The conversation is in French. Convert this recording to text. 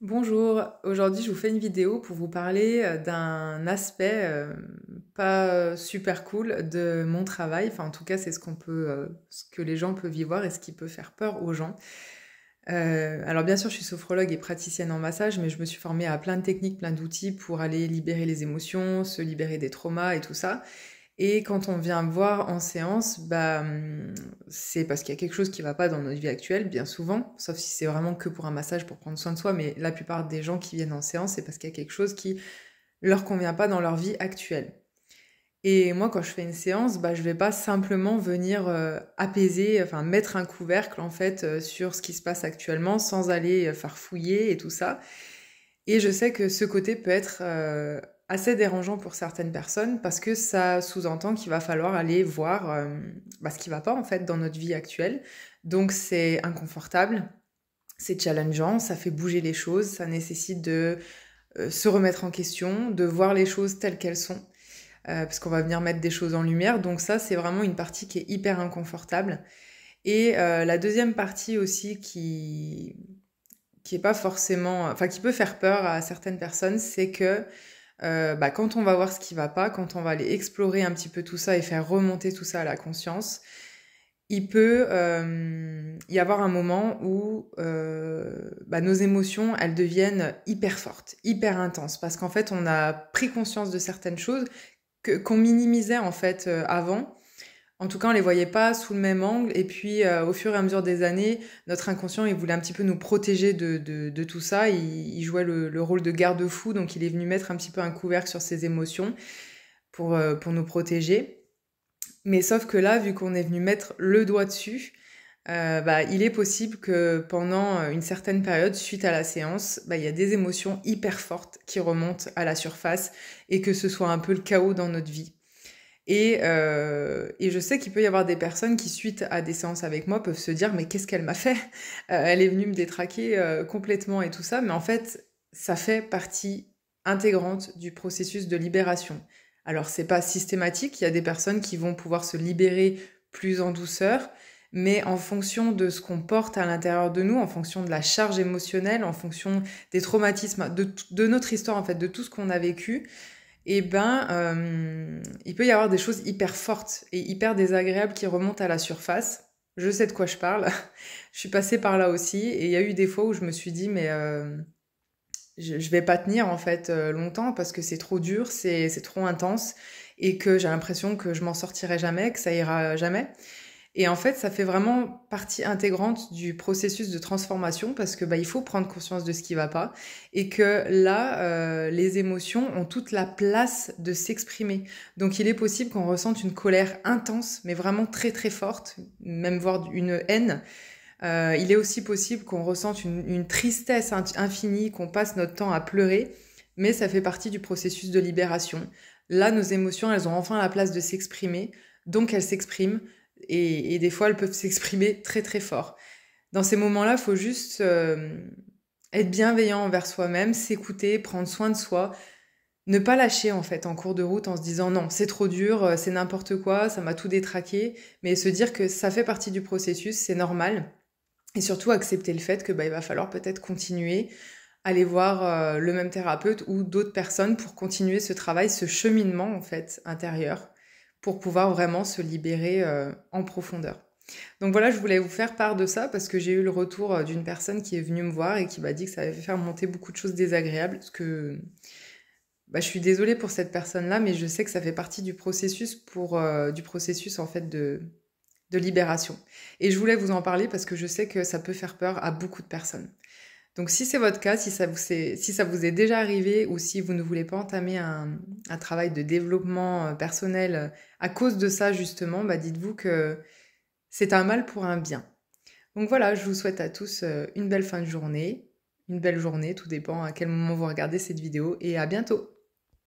Bonjour, aujourd'hui je vous fais une vidéo pour vous parler d'un aspect pas super cool de mon travail. Enfin, en tout cas, c'est ce que les gens peuvent y voir et ce qui peut faire peur aux gens. Alors bien sûr, je suis sophrologue et praticienne en massage, mais je me suis formée à plein de techniques, plein d'outils pour aller libérer les émotions, se libérer des traumas et tout ça. Et quand on vient me voir en séance, c'est parce qu'il y a quelque chose qui va pas dans notre vie actuelle, bien souvent, sauf si c'est vraiment que pour un massage, pour prendre soin de soi, mais la plupart des gens qui viennent en séance, c'est parce qu'il y a quelque chose qui leur convient pas dans leur vie actuelle. Et moi, quand je fais une séance, je vais pas simplement venir apaiser, enfin mettre un couvercle en fait sur ce qui se passe actuellement, sans aller farfouiller et tout ça. Et je sais que ce côté peut être assez dérangeant pour certaines personnes parce que ça sous-entend qu'il va falloir aller voir ce qui va pas en fait dans notre vie actuelle. Donc c'est inconfortable, c'est challengeant, ça fait bouger les choses, ça nécessite de se remettre en question, de voir les choses telles qu'elles sont, parce qu'on va venir mettre des choses en lumière. Donc ça, c'est vraiment une partie qui est hyper inconfortable. Et la deuxième partie aussi qui est pas forcément, enfin qui peut faire peur à certaines personnes, c'est que quand on va voir ce qui va pas, quand on va aller explorer un petit peu tout ça et faire remonter tout ça à la conscience, il peut y avoir un moment où nos émotions, elles deviennent hyper fortes, hyper intenses, parce qu'en fait, on a pris conscience de certaines choses qu'on minimisait en fait avant. En tout cas, on les voyait pas sous le même angle. Et puis, au fur et à mesure des années, notre inconscient, il voulait un petit peu nous protéger de tout ça. Il jouait le rôle de garde-fou, donc il est venu mettre un petit peu un couvercle sur ses émotions pour nous protéger. Mais sauf que là, vu qu'on est venu mettre le doigt dessus, il est possible que pendant une certaine période, suite à la séance, il y a des émotions hyper fortes qui remontent à la surface et que ce soit un peu le chaos dans notre vie. Et je sais qu'il peut y avoir des personnes qui, suite à des séances avec moi, peuvent se dire mais qu'est-ce qu'elle m'a fait? Elle est venue me détraquer complètement et tout ça, mais en fait, ça fait partie intégrante du processus de libération. Alors c'est pas systématique, il y a des personnes qui vont pouvoir se libérer plus en douceur, mais en fonction de ce qu'on porte à l'intérieur de nous, en fonction de la charge émotionnelle, en fonction des traumatismes, de notre histoire en fait, de tout ce qu'on a vécu, il peut y avoir des choses hyper fortes et hyper désagréables qui remontent à la surface. Je sais de quoi je parle. Je suis passée par là aussi et il y a eu des fois où je me suis dit je vais pas tenir en fait longtemps parce que c'est trop dur, c'est trop intense et que j'ai l'impression que je m'en sortirai jamais, que ça ira jamais. Et en fait, ça fait vraiment partie intégrante du processus de transformation parce que il faut prendre conscience de ce qui va pas et que là, les émotions ont toute la place de s'exprimer. Donc, il est possible qu'on ressente une colère intense, mais vraiment très très forte, même voire une haine. Il est aussi possible qu'on ressente une tristesse infinie, qu'on passe notre temps à pleurer, mais ça fait partie du processus de libération. Là, nos émotions, elles ont enfin la place de s'exprimer, donc elles s'expriment, et des fois, elles peuvent s'exprimer très très fort. Dans ces moments-là, il faut juste être bienveillant envers soi-même, s'écouter, prendre soin de soi, ne pas lâcher en fait en cours de route en se disant non, c'est trop dur, c'est n'importe quoi, ça m'a tout détraqué, mais se dire que ça fait partie du processus, c'est normal, et surtout accepter le fait que il va falloir peut-être continuer, aller voir le même thérapeute ou d'autres personnes pour continuer ce travail, ce cheminement en fait intérieur, pour pouvoir vraiment se libérer en profondeur. Donc voilà, je voulais vous faire part de ça parce que j'ai eu le retour d'une personne qui est venue me voir et qui m'a dit que ça avait fait faire monter beaucoup de choses désagréables. Parce que je suis désolée pour cette personne-là, mais je sais que ça fait partie du processus du processus en fait de libération. Et je voulais vous en parler parce que je sais que ça peut faire peur à beaucoup de personnes. Donc si c'est votre cas, si ça vous est déjà arrivé ou si vous ne voulez pas entamer un travail de développement personnel à cause de ça justement, dites-vous que c'est un mal pour un bien. Donc voilà, je vous souhaite à tous une belle fin de journée, une belle journée, tout dépend à quel moment vous regardez cette vidéo, et à bientôt.